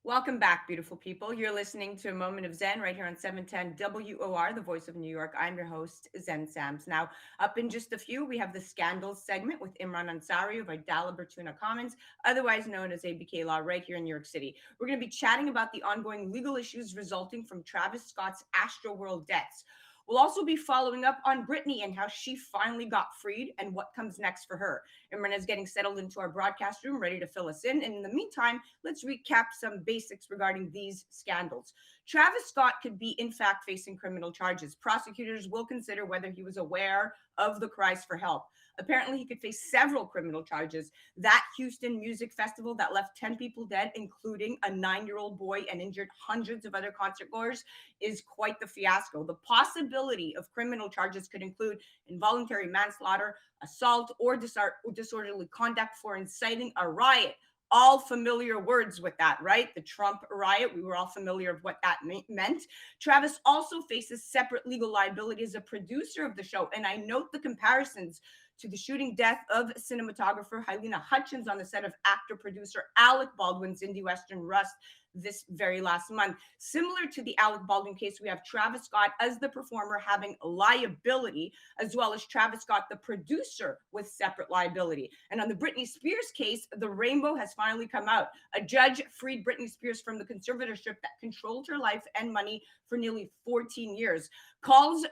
Welcome back, beautiful people. You're listening to a moment of Zen right here on 710 WOR, the voice of New York. I'm your host, Zen Sams. Now, up in just a few, we have the Scandals segment with Imran Ansari of Idala Bertuna Commons, otherwise known as ABK Law, right here in New York City. We're going to be chatting about the ongoing legal issues resulting from Travis Scott's Astroworld debts. We'll also be following up on Britney and how she finally got freed and what comes next for her. Imran is getting settled into our broadcast room, ready to fill us in. And in the meantime, let's recap some basics regarding these scandals. Travis Scott could be, in fact, facing criminal charges. Prosecutors will consider whether he was aware of the cries for help. Apparently, he could face several criminal charges. That Houston music festival that left 10 people dead, including a 9-year-old boy, and injured hundreds of other concert goers, is quite the fiasco. The possibility of criminal charges could include involuntary manslaughter, assault, or disorderly conduct for inciting a riot. All familiar words with that, right? The Trump riot, we were all familiar of what that meant. Travis also faces separate legal liability as a producer of the show. And I note the comparisons to the shooting death of cinematographer Helena Hutchins on the set of actor-producer Alec Baldwin's indie western Rust this very last month. Similar to the Alec Baldwin case, we have Travis Scott as the performer having liability, as well as Travis Scott, the producer, with separate liability. And on the Britney Spears case, the rainbow has finally come out. A judge freed Britney Spears from the conservatorship that controlled her life and money for nearly 14 years. Calls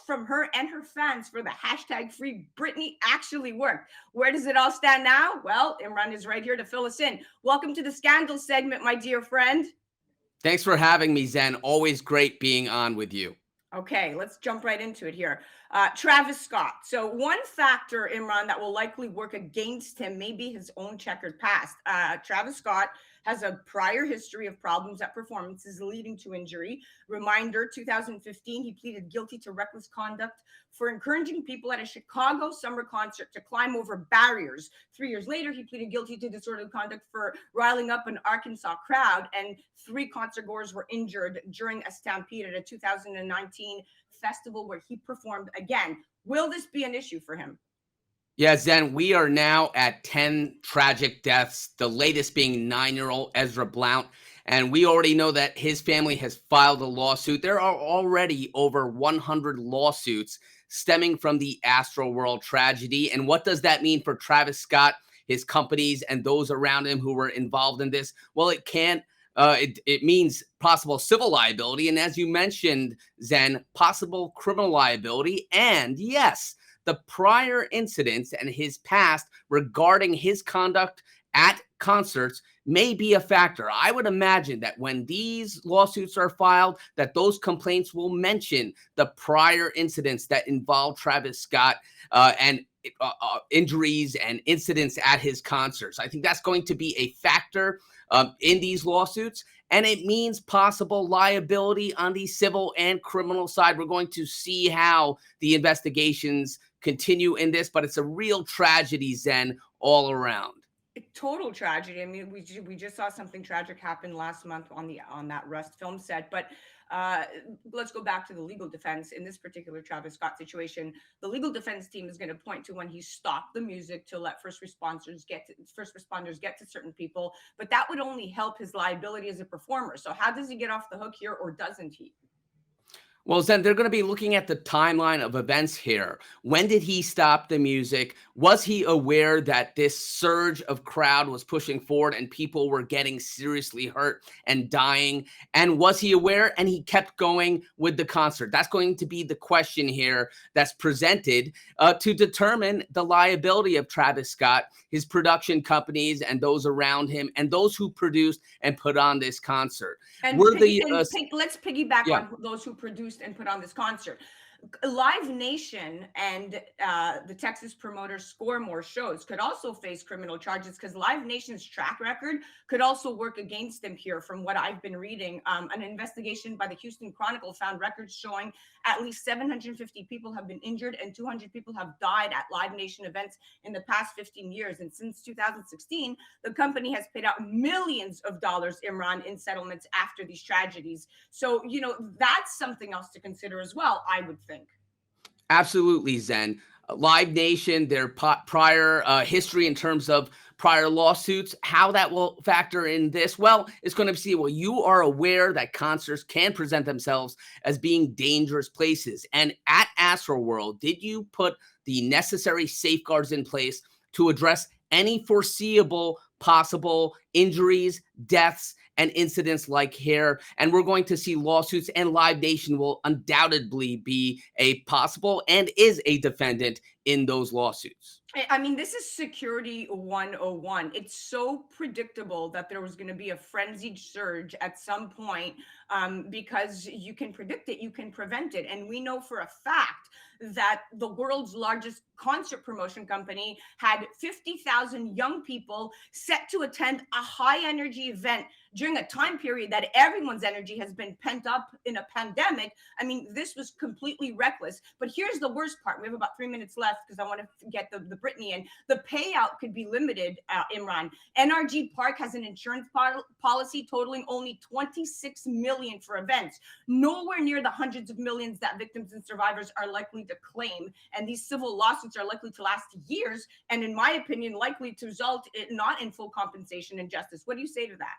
from her and her fans for the hashtag free Britney actually worked. Where does it all stand now? Well, Imran is right here to fill us in. Welcome to the Scandal segment, my dear friend. Thanks for having me, Zen. Always great being on with you. Okay, let's jump right into it here. Travis Scott. So one factor, Imran, that will likely work against him may be his own checkered past. Travis Scott has a prior history of problems at performances leading to injury. Reminder, 2015, he pleaded guilty to reckless conduct for encouraging people at a Chicago summer concert to climb over barriers. 3 years later, he pleaded guilty to disorderly conduct for riling up an Arkansas crowd, and 3 concertgoers were injured during a stampede at a 2019 festival where he performed again. Will this be an issue for him? Yeah, Zen, we are now at 10 tragic deaths, the latest being 9-year-old Ezra Blount. And we already know that his family has filed a lawsuit. There are already over 100 lawsuits stemming from the Astroworld tragedy. And what does that mean for Travis Scott, his companies, and those around him who were involved in this? Well, it means possible civil liability. And as you mentioned, Zen, possible criminal liability. And yes, the prior incidents and his past regarding his conduct at concerts may be a factor. I would imagine that when these lawsuits are filed, that those complaints will mention the prior incidents that involve Travis Scott and injuries and incidents at his concerts. I think that's going to be a factor in these lawsuits. And it means possible liability on the civil and criminal side. We're going to see how the investigations continue in this, but it's a real tragedy, Zen, all around. Total tragedy. I mean, we just saw something tragic happen last month on that Rust film set. But uh, let's go back to the legal defense in this particular Travis Scott situation. The legal defense team is going to point to when he stopped the music to let first responders get to certain people, but that would only help his liability as a performer. So how does he get off the hook here, or doesn't he? Well, Zen, they're going to be looking at the timeline of events here. When did he stop the music? Was he aware that this surge of crowd was pushing forward and people were getting seriously hurt and dying? And was he aware and he kept going with the concert? That's going to be the question here that's presented to determine the liability of Travis Scott, his production companies, and those around him, and those who produced and put on this concert. And, Were let's piggyback yeah. on those who produced and put on this concert. Live Nation and the Texas promoter Score More Shows could also face criminal charges because Live Nation's track record could also work against them here. From what I've been reading, an investigation by the Houston Chronicle found records showing at least 750 people have been injured and 200 people have died at Live Nation events in the past 15 years. And since 2016, the company has paid out millions of dollars, Imran, in settlements after these tragedies. So, that's something else to consider as well, I would think. Absolutely, Zen. Live Nation, their prior history in terms of prior lawsuits, how that will factor in this. Well, it's going to see, well, you are aware that concerts can present themselves as being dangerous places. And at Astroworld, did you put the necessary safeguards in place to address any foreseeable possible injuries, deaths, and incidents like here? And we're going to see lawsuits, and Live Nation will undoubtedly be a possible and is a defendant in those lawsuits. I mean, this is security 101. It's so predictable that there was going to be a frenzied surge at some point, because you can predict it, you can prevent it. And we know for a fact that the world's largest concert promotion company had 50,000 young people set to attend a high energy event during a time period that everyone's energy has been pent up in a pandemic. I mean, this was completely reckless. But here's the worst part. We have about 3 minutes left because I want to get the Britney in. The payout could be limited, Imran. NRG Park has an insurance policy totaling only $26 million for events, nowhere near the hundreds of millions that victims and survivors are likely to claim. And these civil lawsuits are likely to last years, and in my opinion, likely to result not in full compensation and justice. What do you say to that?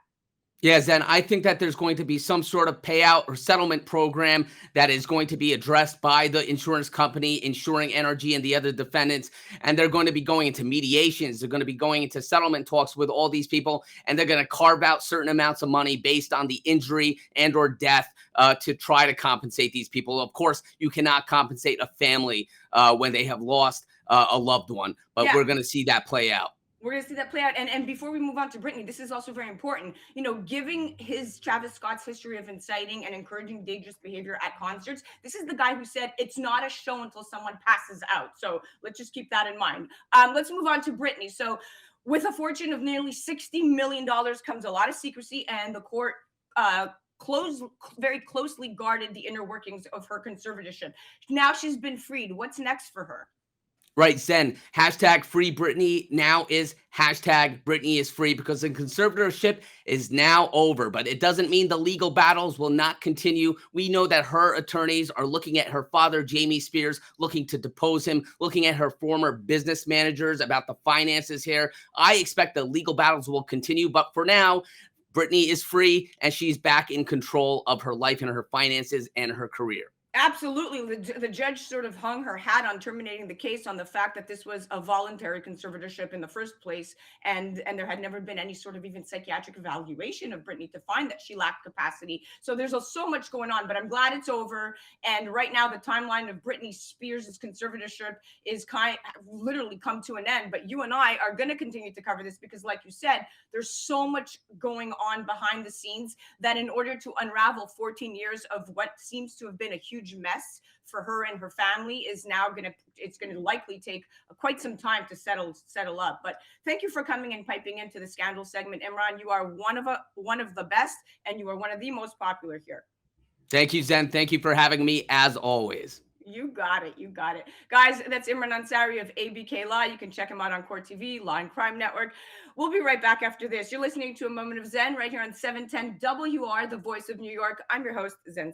Yeah, Zen, I think that there's going to be some sort of payout or settlement program that is going to be addressed by the insurance company insuring NRG and the other defendants. And they're going to be going into mediations. They're going to be going into settlement talks with all these people. And they're going to carve out certain amounts of money based on the injury and or death to try to compensate these people. Of course, you cannot compensate a family when they have lost a loved one. But we're going to see that play out. We're going to see that play out. And before we move on to Britney, this is also very important. You know, giving Travis Scott's history of inciting and encouraging dangerous behavior at concerts, this is the guy who said it's not a show until someone passes out. So let's just keep that in mind. Let's move on to Britney. So with a fortune of nearly $60 million comes a lot of secrecy, and the court very closely guarded the inner workings of her conservatorship. Now she's been freed. What's next for her? Right, Zen. Hashtag free Britney now is hashtag Britney is free, because the conservatorship is now over. But it doesn't mean the legal battles will not continue. We know that her attorneys are looking at her father, Jamie Spears, looking to depose him, looking at her former business managers about the finances here. I expect the legal battles will continue. But for now, Britney is free, and she's back in control of her life and her finances and her career. Absolutely. The judge sort of hung her hat on terminating the case on the fact that this was a voluntary conservatorship in the first place. And there had never been any sort of even psychiatric evaluation of Britney to find that she lacked capacity. So there's so much going on, but I'm glad it's over. And right now, the timeline of Britney Spears' conservatorship is literally come to an end. But you and I are going to continue to cover this because, like you said, there's so much going on behind the scenes that in order to unravel 14 years of what seems to have been a huge mess for her and her family is now it's going to likely take quite some time to settle up. But thank you for coming and piping into the scandal segment, Imran. You are one of the best, and you are one of the most popular here. Thank you, Zen. Thank you for having me, as always. You got it. Guys, that's Imran Ansari of ABK Law. You can check him out on Court TV, Law and Crime Network. We'll be right back after this. You're listening to A Moment of Zen right here on 710 WR, the voice of New York. I'm your host, Zen.